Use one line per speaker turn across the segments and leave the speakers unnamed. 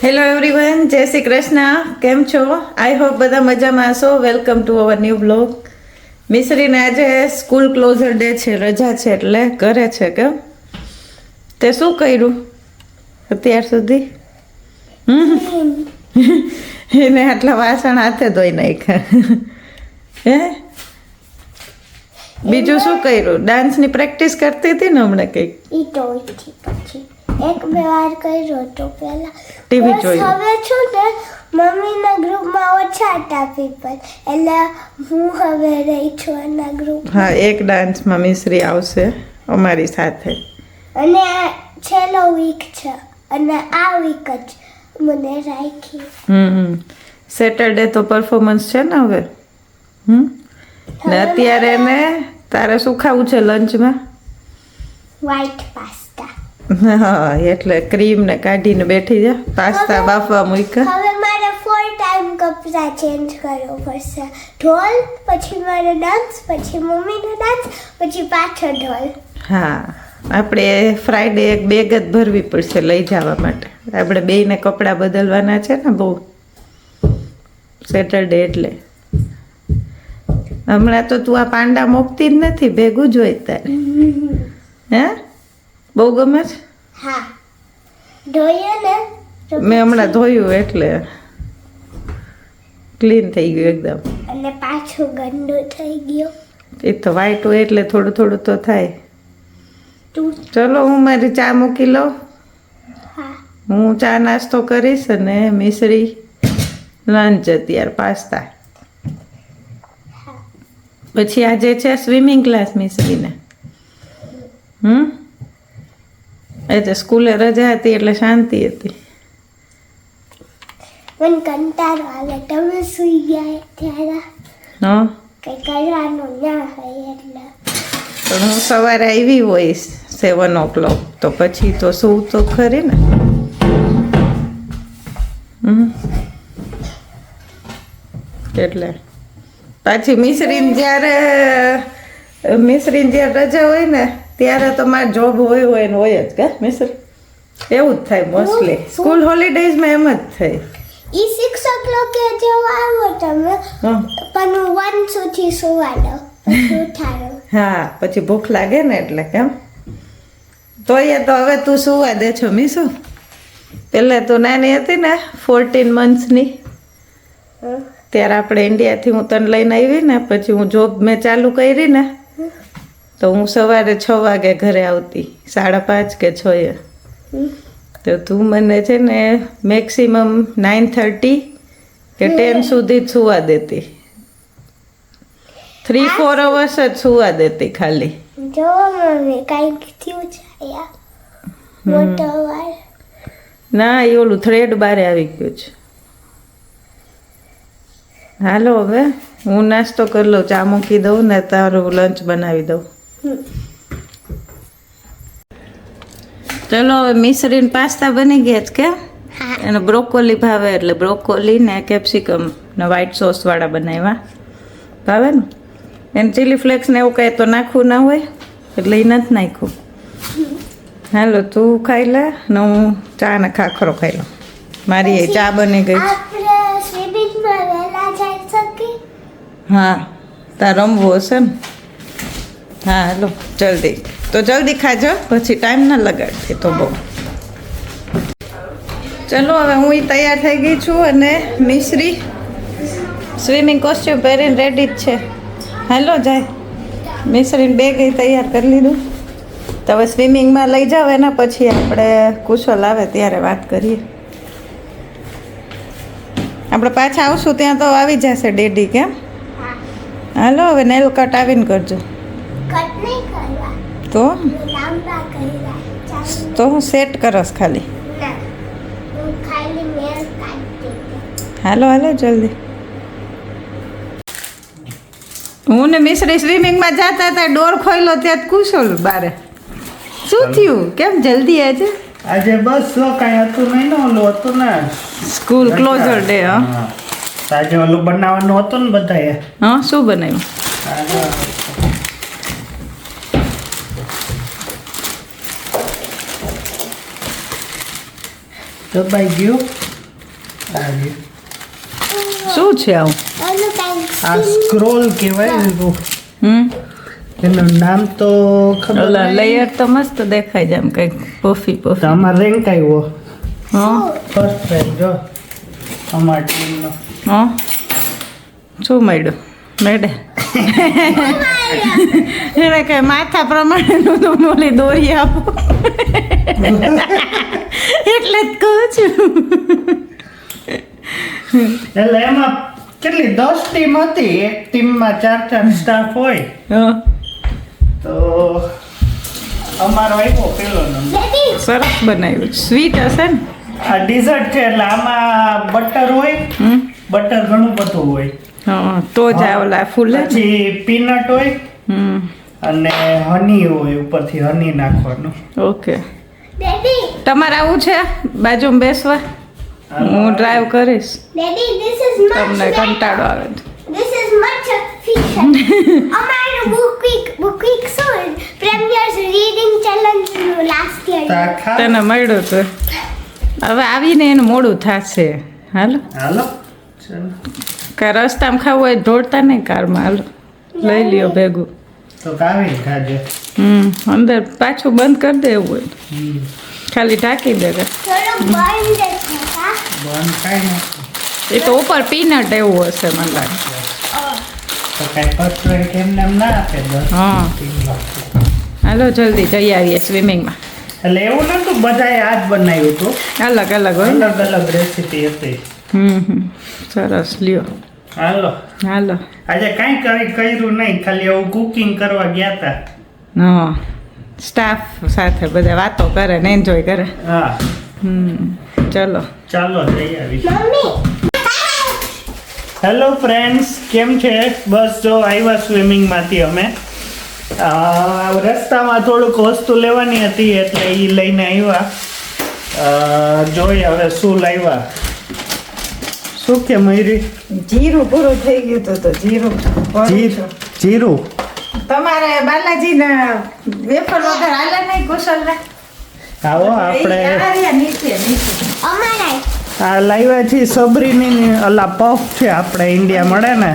Hello everyone, જય શ્રી કૃષ્ણ. કેમ છો? આઈ હોપ બધા મજામાં હશો. Welcome to our new blog. મિસરીને આજે સ્કૂલ ક્લોઝર ડે છે, રજા છે એટલે ઘરે છે. કેમ તે શું કર્યું અત્યાર સુધી? એને આટલા વાસણ હાથે ધોઈ નાખ્યા. હે, બીજું શું કર્યું? ડાન્સની પ્રેક્ટિસ કરતી હતી ને હમણાં કંઈક?
એક બે વાર કર્યો તો પહેલા
ટીવી જોયું.
હવે છું ને મમ્મીના ગ્રુપમાં ઓછા હતા પીપલ, એટલે હું હવે રહી છું એના ગ્રુપ.
હા, એક ડાન્સમાં મિસરી આવશે અમારી સાથે.
અને આ છેલ્લો વીક છે અને આ વીક જ મને રાખી.
સેટરડે તો પરફોર્મન્સ છે ને હવે. ને અત્યારે એને તારે શું ખાવું છે લંચમાં?
White pasta.
હા, એટલે ક્રીમ ને કાઢીને બેઠી જા. પાસ્તા બાફવા મૂક્યા.
હવે મારે 4 ટાઈમ કપડાં ચેન્જ કરવો પડશે. ઢોલ, પછી મારો ડાન્સ, પછી મમ્મીનો ડાન્સ, પછી પાછો ઢોલ.
હા, આપણે ફ્રાઈડે એક બેગ જ ભરવી પડશે લઈ જવા માટે. આપણે બેયને કપડાં બદલવાના છે ને બહુ, સેટરડે એટલે. હમણાં તો તું આ પાંડા મૂકતી જ નથી, ભેગું જ હોય તારે. હે, બહુ ગમે છે?
હા, ધોઈએ ને તો
મેં હમણાં ધોયું એટલે ક્લીન થઈ ગયું એકદમ.
અને પાછું ગંદુ થઈ ગયું.
એ તો વ્હાઈટ હોય એટલે થોડું થોડું તો થાય.
તું
ચલો, હું મારી ચા મૂકી લઉં.
હા,
હું ચા નાસ્તો કરીશ અને મિસરી લંચ અત્યારે પાસ્તા. પછી આજે છે સ્વિમિંગ ક્લાસ મિસરીને. એટલે સ્કૂલે રજા હતી એટલે શાંતિ હતી.
મને કંટાળો આવે. તમે સુઈ ગયા ત્યારે
હા,
કઈ કરવાનું ના હોય એટલે.
પણ હું સવારે આવી હોઈશ 7 o'clock, તો પછી તો શું તો ખરી ને. એટલે પાછી મિસરીને જ્યારે રજા હોય ને ત્યારે તો મારે જોબ હોય ને હોય જ. કે મિસરી એવું જ થાય મોસ્ટલી. સ્કૂલ હોલિડેઝમાં એમ જ થાય.
6 o'clock જેવો આવો તમે, પણ હું 1 સુધી સુવા દઉં, પછી ઉઠાડું.
હા, પછી ભૂખ લાગે ને એટલે. કેમ તોય તો હવે તું સુવા દે છો મીસુ? પહેલાં તું નાની હતી ને 14 monthsની, ત્યારે આપણે ઇન્ડિયાથી હું તને લઈને આવી ને, પછી હું જોબ મેં ચાલુ કરી ને, તો હું સવારે 6 વાગે ઘરે આવતી, 5:30 કે 6. તો તું મને છે ને મેક્સિમમ 9:30 કે 10 સુધી જ સુવા દેતી. 3-4 hours જ સુવા દેતી ખાલી.
જો મમ્મી કંઈક થયું છે યાર, મોટો વાર.
ના, એ ઓલું થ્રેડ બારે આવી ગયું છે. હાલો, હવે હું નાસ્તો કરી લઉં, ચા મૂકી દઉં ને તારું લંચ બનાવી દઉં. ચલો, હવે મિસરીન પાસ્તા બની ગયા છે. કે એને બ્રોકોલી ભાવે એટલે બ્રોકોલી ને કેપ્સિકમ ને વ્હાઈટ સોસ વાળા બનાવ્યા. ભાવે ને એને ચીલી ફ્લેક્સ ને એવું કંઈ તો નાખવું ના હોય એટલે એ નથી નાખ્યું. હાલો, તું ખાઈ લે ને હું ચા ને ખાખરો ખાઈ લઉં. મારી એ ચા બની ગઈ છે.
આપણે સ્વિમિંગમાં વહેલા જઈ શકીએ?
હા, તાર રમવું હશે ને? હા, હાલો જલ્દી. તો જલ્દી ખાજો, પછી ટાઈમ ના લગાડતી તો બહુ. ચલો, હવે હું તૈયાર થઈ ગઈ છું અને મિસરી સ્વિમિંગ કોસ્ટ્યુમ પહેરીને રેડી જ છે. હાલો જાય. મિસરીને બેગ તૈયાર કરી લીધું. તો હવે સ્વિમિંગમાં લઈ જાઓ, એના પછી આપણે કુશલ આવે ત્યારે વાત કરીએ. આપણે પાછા આવશું ત્યાં તો આવી જશે ડેડી. કેમ? હાલો, હવે નેલ કટ આવીને કરજો.
કટ નહીં કરવા
તો
લાંબા કર્યા.
તો હું સેટ કરસ ખાલી.
ના, હું ખાલી મેલ કાઢતી હતી.
હાલો જલ્દી. હું ને મિસરી સ્વિમિંગમાં જતા હતા, ડોર ખોલ્યો ત્યાં કુશલ બારે. શું થયું? કેમ જલ્દી આજે?
આજે બસ જો કાંઈ હતું નહીં ને, ઓલું હતું ને
સ્કૂલ ક્લોઝર ડે. હા,
આજે ઓલું બનાવવાનું હતું ને બધાએ.
હા, શું બનાવ્યું?
દબાઈ ગયું
શું છે આવું
આનું કાંઈક
આ સ્ક્રોલ કહેવાય ને, એનું નામ તો ખબર
ઓલા
નહીં.
લેયર તો મસ્ત દેખાય છે આમ કંઈક પફી
તો
પફી
આમાં રેન્ક આવ્યો
હા
ફર્સ્ટ રેન્ક જો અમારી ટીમનો.
હા શું મળ્યું મેડે એને કઈ માથા પ્રમાણેનું તો મોલી દોરી આપો એટલે જ કહું છું.
એટલે એમાં કેટલી 10 ટીમ હતી, એક ટીમમાં 4 સ્ટાફ હોય,
હા,
તો અમારો આવ્યો પેલો નંબર.
Daddy,
સરસ બનાવ્યું સ્વીટ હશે ને.
આ ડિઝર્ટ છે એટલે આમાં બટર હોય,
હમ
બટર ઘણું બધું હોય,
હા તો જ આ ઓલા ફૂલે ને.
પછી પીનટ હોય
હમ
અને હની હોય, ઉપરથી હની નાખવાનું.
ઓકે
Daddy,
તમારે આવું છે બાજુમાં બેસવા? હું ડ્રાઈવ કરીશ,
Daddy, this is much
તમને
better.
કંટાળો આવે તો.
This is much efficient. અમારું book week શું premiers reading challenge નું last year.
તો આ ખા.
તને મળ્યું તો હવે આવીને એનું મોડું થશે. હાલો
હાલો ચાલો.
કા રસ્તામાં ખાવું હોય ઢોળતા નહીં કારમાં. હાલો લઈ લ્યો ભેગું.
તો કાવી ખાજે.
અંદર પાછું બંધ કરી દેવું હોય તો.
હમ.
ખાલી ઢાંકી દે કે.
થોડું બંધ છે હા.
બંધ કાંઈ નથી.
એ તો ઉપર પીનટ એવું હશે મને લાગે.
તો કાંઈ ફર્સ્ટ રેન્ક એમને એમ ના આપે 10
હા.
ટીમમાં.
હાલો જલ્દી જઈ આવીએ સ્વિમિંગમાં.
એટલે એવું નતું, બધાએ આ જ બનાવ્યું હતું,
અલગ અલગ હોય ને.
અલગ અલગ રેસીપી હતી.
સરસ લ્યો.
હાલો
હાલો
આજે કાંઈ કર્યું નહીં, ખાલી એવું કુકિંગ કરવા ગયા હતા.
હા સ્ટાફ સાથે બધા વાતો કરે ને એન્જોય કરે.
હા
ચલો
ચાલો જઈ આવી.
મમ્મી
હેલો ફ્રેન્ડ્સ, કેમ છે? બસ જો આવ્યા સ્વિમિંગમાંથી અમે. રસ્તામાં થોડુંક વસ્તુ લેવાની હતી એટલે એ લઈને આવ્યા. જોઈએ હવે શું લાવ્યા. શું કે મયુરી?
જીરું પૂરું થઈ ગયું તો જીરું
જીરું.
તમારે બાલાજીના વેફર વગર હાલે નહીં કુશલને?
આવો આપણે
નીચે
અમારા
આ લાવ્યા છીએ સબરીની અલા પફ છે, આપણે ઇન્ડિયા મળે ને,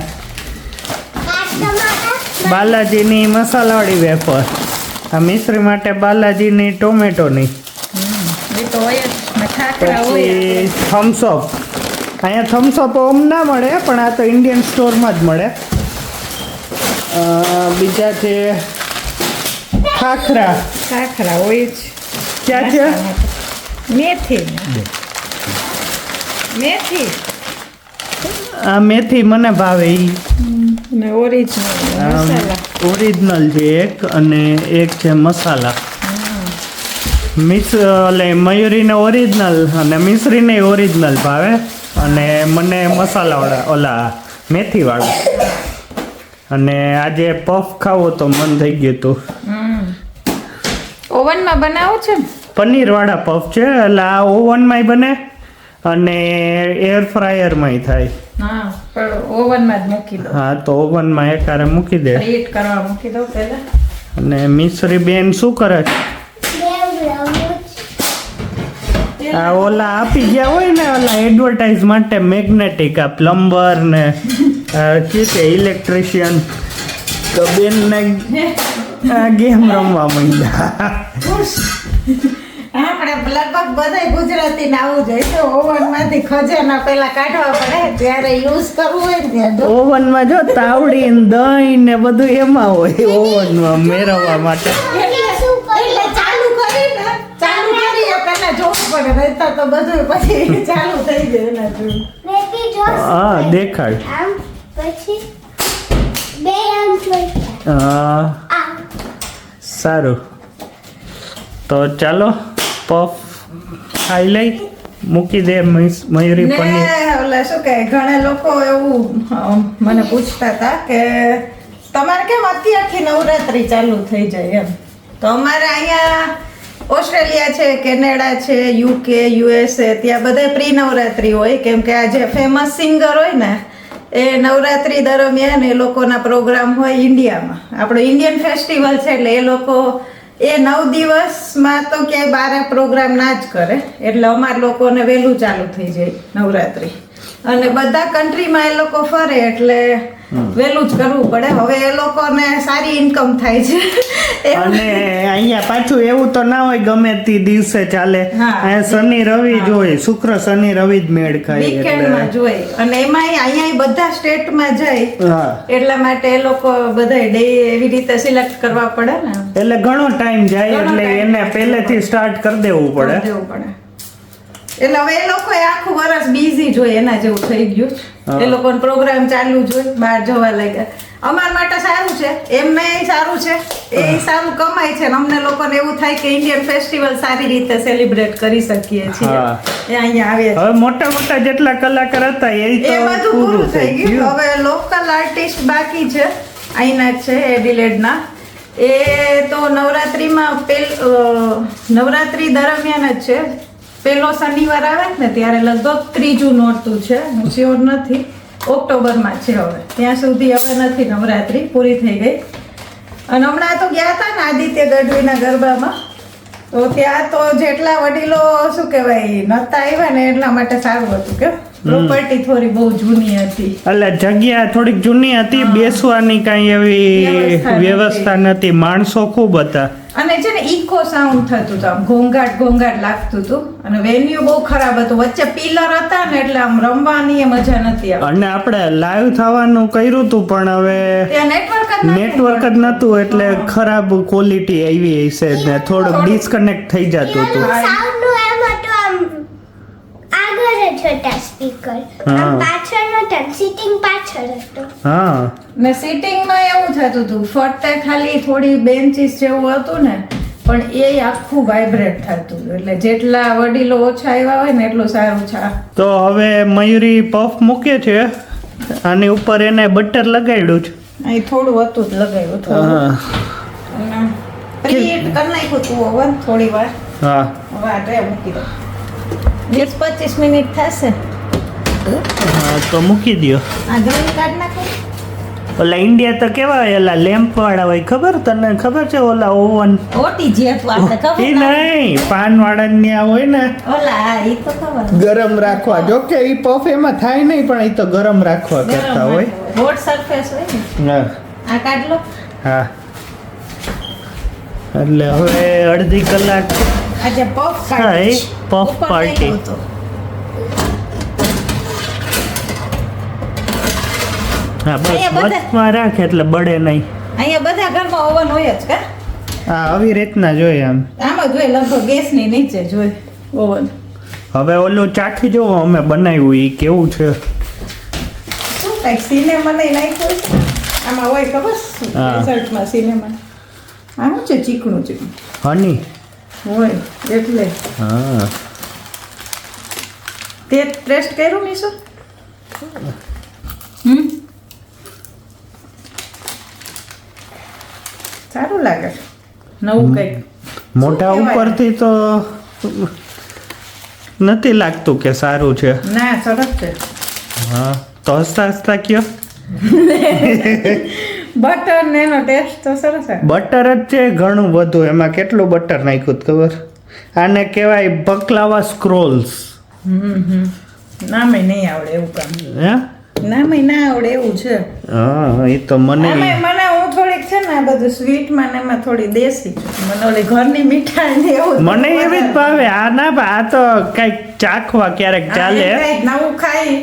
ટમાટા
બાલાજીની મસાલાવાળી વેફર. આ મિશ્રી માટે બાલાજીની ટોમેટોની.
એ તો હોય જ ને, ખાખરા હોય જ.
પછી થમ્સઅપ. અહીંયા થમ્સઅપ ઓમ ના મળે પણ આ તો ઇન્ડિયન સ્ટોરમાં જ મળે. બીજા છે ખાખરા.
ખાખરા હોય જ.
ક્યાં છે?
મેથી મેથી
આ મેથી મને ભાવે ઈ.
ને ઓરિજિનલ મસાલા.
ઓરિજિનલ છે એક, અને એક છે મસાલા. એટલે મયુરીને ઓરિજિનલ અને મિશ્રીને ઓરિજિનલ ભાવે, અને મને મસાલાવાળા ઓલા મેથીવાળા. અને આજે પફ ખાવો તો મન થઈ ગયું હતું.
ઓવનમાં બનાવો છે ને?
પનીરવાળા પફ છે, એટલે આ ઓવનમાંય બને અને એર ફ્રાયરમાંય થાય.
હા પણ ઓવનમાં જ મૂકી દો.
હા તો ઓવનમાં એકારે મૂકી દે.
હીટ કરવા મૂકી દો પહેલા.
અને મિશ્રી બેન શું કરે છે? આ ઓલા આપી ગયા હોય ને ઓલા એડવર્ટાઇઝ માટે મેગ્નેટિક, આ પ્લમ્બર ને કે ઇલેક્ટ્રિશિયન, તો બેન ને ગેમ રમવા માંડ્યા.
આપણે લગભગ બધા ગુજરાતી ને આવું જોઈએ તો ઓવનમાંથી ખજાના પેલા કાઢવા પડે ત્યારે યુઝ કરવું હોય ને ત્યારે.
ઓવનમાં જો તાવડી ને દહીં ને બધું એમાં હોય, ઓવનમાં મેળવવા માટે.
એટલે ચાલુ કરીને ચાલુ કરીએ પહેલા જોવું પડે નહીંતર તો બધું પછી ચાલુ થઈ જાય એના જોઈ.
મેથી જો
હા દેખાડ.
આમ પછી બે આમ જોઈ
હા
આમ
સારું, તો ચાલો પફ ખાઈ લઈ, મૂકી દે મયુરી
ને
પનીર.
ઓલા શું કહે ઘણા લોકો એવું મને પૂછતા હતા કે તમારે કેમ અત્યારથી નવરાત્રી ચાલુ થઈ જાય એમ. તો અમારે અહીંયા ઓસ્ટ્રેલિયા છે, કેનેડા છે, યુકે, યુએસએ ત્યાં બધે પ્રી નવરાત્રી હોય, કેમ કે આ જે ફેમસ સિંગર હોય ને એ નવરાત્રી દરમિયાન એ લોકોના પ્રોગ્રામ હોય ઇન્ડિયામાં. આપણો ઇન્ડિયન ફેસ્ટિવલ છે એટલે એ લોકો એ 9 દિવસમાં તો ક્યાંય બારે પ્રોગ્રામ ના જ કરે, એટલે અમારા લોકોને વહેલું ચાલુ થઈ જાય નવરાત્રી. અને બધા કન્ટ્રીમાં એ લોકો ફરે એટલે વહેલું જ કરવું પડે. હવે એ લોકોને સારી ઇન્કમ થાય છે.
અને અહીંયા પાછું એવું તો ના હોય ગમે તે દિવસે ચાલે.
હા.
અહીંયા શનિ રવિ જ હોય, શુક્ર શનિ રવિ જ મેળ ખાય
વીકેન્ડમાં
એટલે.
જોઈ. અને એમાંય અહીંયા બધા સ્ટેટમાં જાય,
હા,
એટલા માટે એ લોકો બધા ડે એવી રીતે સિલેક્ટ કરવા પડે ને.
એટલે ઘણો ટાઈમ જાય,
ઘણો
એટલે
time
એને પહેલેથી સ્ટાર્ટ કરી દેવું પડે.
દેવું પડે. એટલે હવે એ લોકો આખું વર્ષ બિઝી જોઈએ, એના જેવું થઈ ગયું.
હા.
એ લોકોનો પ્રોગ્રામ ચાલુ જ હોય, બહાર જવા લાગ્યા. અમારા માટે સારું છે, એમને સારું છે, એ સારું કમાય છે. અને અમને લોકોને એવું થાય કે ઇન્ડિયન ફેસ્ટિવલ સારી રીતે સેલિબ્રેટ કરી શકીએ છીએ.
હા.
એ અહીંયા આવે છે.
હવે મોટા મોટા જેટલા કલાકાર હતા એ
એ
તો
બધું પૂરું થઈ ગયું. હવે લોકલ આર્ટિસ્ટ બાકી છે, અહીંના જ છે એડિલેડના. એ તો નવરાત્રિમાં નવરાત્રિ દરમિયાન જ છે. પહેલો શનિવાર આવે ને ત્યારે લગભગ 3જું નોરતું છે, હું શ્યોર નથી, ઓક્ટોબરમાં છે. હવે ત્યાં સુધી હવે નથી, નવરાત્રિ પૂરી થઈ ગઈ. અને હમણાં તો ગયા હતા ને આદિત્ય ગઢવીના ગરબામાં, તો ત્યાં તો જેટલા વડીલો શું કહેવાય નતા આવ્યા ને એટલા માટે સારું હતું કે પ્રોપર્ટી થોડી બહુ જૂની હતી.
એટલે જગ્યા થોડીક જૂની હતી, બેસવાની કઈ એવી વ્યવસ્થા નથી, માણસો ખૂબ હતા.
અને છે ને ઇકો સાઉન્ડ થતું હતું, આમ ઘોંઘાટ ઘોંઘાટ લાગતું હતું. અને વેન્યુ બહુ ખરાબ હતું, વચ્ચે પિલર હતા ને એટલે આમ રમવાની એ મજા નથી આવતી.
અને આપણે લાઈવ થવાનું કર્યું હતું પણ હવે
ત્યાં
નેટવર્ક જ નતું, એટલે ખરાબ ક્વોલિટી આવી હશે ને થોડુંક ડિસ્કનેક્ટ થઈ જતું હતું.
સાઉન્ડ નું એમ હતું, આમ આગળ જ હતા સ્પીકર, આમ પાછળ નતા, સિટિંગ પાછળ હતું.
હા,
ને સિટિંગમાં એવું થતું હતું, ફરતે ખાલી થોડી બેન્ચીસ જેવું હતું ને, પણ એ આખું વાઇબ્રેટ થતું હતું. એટલે જેટલા વડીલો ઓછા આવ્યા હોય ને એટલું સારું છે.
તો હવે મયુરી પફ મૂકે છે, આની ઉપર એને બટર લગાડ્યું છે.
અહીં થોડું હતું જ લગાવ્યું થોડું. અને પ્રીહીટ કરી નાખ્યું હતું ઓવન થોડી વાર.
હા,
હવે આ ટ્રે મૂકી દો. 20-25 મિનિટ થશે.
હા, તો મૂકી દો.
આ ગ્રીન કાઢ નાખો.
ઓલા ઇન્ડિયા તો કેવા હોય, ઓલા લેમ્પ વાળા હોય, ખબર તને? ખબર છે ઓલા ઓવન?
ઓટી જે હતું આપણે
એ
ખબર.
નહીં, પાન વાળા ત્યાં હોય ને
ઓલા હા, ઈ તો ખબર.
ગરમ રાખવા. જો કે ઈ પફ એમાં થાય નહીં, પણ ઈ તો ગરમ રાખવા કરતા હોય.
હોટ સરફેસ હોય ને.
હા,
આ કાઢ લો.
હા. એટલે હવે અડધી કલાક
આજે પફ
થાય પફ
ઉપર
પાર્ટી.
ગયેલો હતો.
હા, બસ
અહીંયા બધા-
વચમાં રાખ એટલે બળે નહીં.
અહીંયા બધા ઘરમાં ઓવન હોય જ કા.
હા, આવી રીતના જોઈએ આમ.
આમ જ હોય, લગભગ ગેસની નીચે જ હોય ઓવન.
હવે ઓલું ચાખી જોવો અમે બનાવ્યું ઈ કેવું છે.
શું કાંઈક સિનેમા નહીં નાખ્યું છે આમાં હોય ખબર?
હા.
ડેઝર્ટમાં સિનેમા આ શું છે? ચીકણું ચીકણું
હની.
હોય એટલે.
હા,
તે ટેસ્ટ કર્યું મીશો? સારું લાગે છે. નવું કંઈક.
મોઢા
શું કહેવાય?
ઉપરથી તો નથી લાગતું કે સારું છે.
ના સરસ છે.
હા, તો હસતા હસતા કયો.
બટર ને એનો ટેસ્ટ તો સરસ છે.
બટર જ છે ઘણું બધું, એમાં કેટલું બટર નાખ્યું છે ખબર? આને કહેવાય બકલાવા સ્ક્રોલ્સ.
નામે નહીં આવડે એવું કામ.
હે?
નામે ના આવડે એવું છે.
હા, એ તો મને
આમેય મને હું થોડીક છે ને આ બધું સ્વીટમાં ને એમાં થોડી દેશી છું. મને ઓલી ઘરની મીઠાઈ ને એવું
મને એવી જ ભાવે. આ ના આ તો કઈક ચાખવા ક્યારેક ચાલે,
કંઈક નવું ખાઈ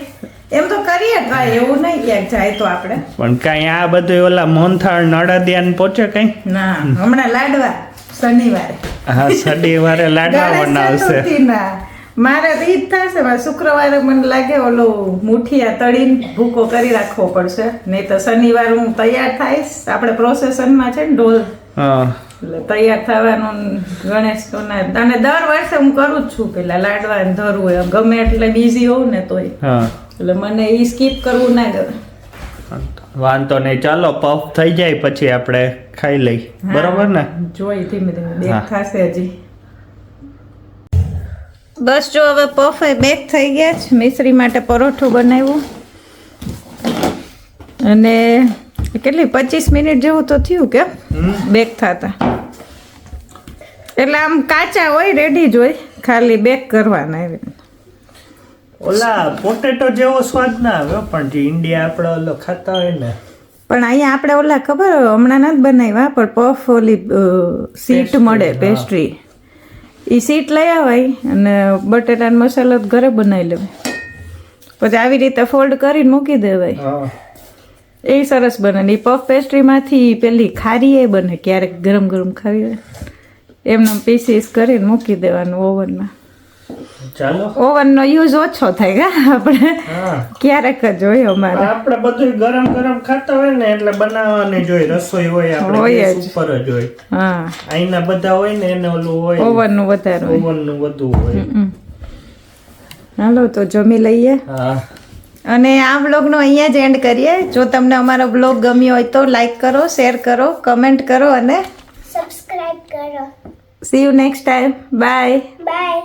એમ તો કરીએ ટ્રાય, એવું નહીં ક્યાંક જાય તો આપણે.
પણ કઈ આ બધું ઓલા મોહનથાળ નળદિયાન પહોંચે કઈ.
ના હમણાં લાડવા શનિવારે.
હા, શનિવારે લાડવા
ગણેશ
બનાવશે.
ચતુર્થીના. મારે તો ઈ જ થશે. મારે શુક્રવારે મને લાગે ઓલો મુઠિયા તળીને ભૂકો કરી રાખવો પડશે, નહીં તો શનિવાર હું તૈયાર થઈશ. આપણે પ્રોસેસનમાં છે ને ઢોલ,
હા,
એટલે તૈયાર થવાનું ગણેશ અને દર વર્ષે હું કરું જ છું. પેલા લાડવા ને ધરવું એમ ગમે એટલે બિઝી હોઉં ને તોય,
હા,
એટલે મને ઈ સ્કીપ કરવું ના ગમે.
વાંધો નહીં. ચાલો પફ થઈ જાય પછી આપણે ખાઈ લઈ. બરોબર ને?
જોઈ ધીમે ધીમે
હા.
બેક થશે હજી. બસ જો હવે પફ બેક થઈ ગયા છે. મિશ્રી માટે પરોઠું બનાવ્યું અને કેટલી 25 મિનિટ જેવું તો થયું કે બેક થતા. એટલે આમ કાચા હોય રેડી જ હોય, ખાલી બેક કરવાના એવી રીતે.
ઓલા પોટેટો જેવો સ્વાદ ના આવે હો, પણ જે ઇન્ડિયા આપણે ઓલો ખાતા હોય ને
પણ અહીંયા આપણે ઓલા ખબર હોય હમણાં નથી બનાવ્યા, પણ પફ ઓલી સીટ મળે પેસ્ટ્રી, એ સીટ લઈ આવાય અને બટેટાનો મસાલો ઘરે બનાવી લેવાય, પછી આવી રીતે ફોલ્ડ કરીને મૂકી દેવાય.
હા
એ સરસ બને ને. એ પફ પેસ્ટ્રીમાંથી પેલી ખારી એ બને, ક્યારેક ગરમ ગરમ ખાવી હોય એમને પીસીસ કરીને મૂકી દેવાનું ઓવનમાં.
ચાલો
ઓવનનો યુઝ ઓછો થાય કા આપણે,
હા
ક્યારેક જ હોય અમારે.
આપણે બધું ગરમ ગરમ ખાતા હોય ને એટલે બનાવવાની જોઈએ, રસોઈ હોય આપણે
હોય
ગેસ
જ.
ઉપર જ હોય.
હા,
અહીંના બધા હોય ને એને ઓલું હોય
ઓવનનું વધારે હોય.
ઓવનનું વધુ હોય.
હાલો તો જમી લઈએ
હા
અને આ વ્લોગનો અહીંયા જ એન્ડ કરીએ. જો તમને અમારો વ્લોગ ગમ્યો હોય તો લાઈક કરો, શેર કરો, કમેન્ટ કરો અને
સબસ્ક્રાઇબ કરો.
See you next time. Bye.
By.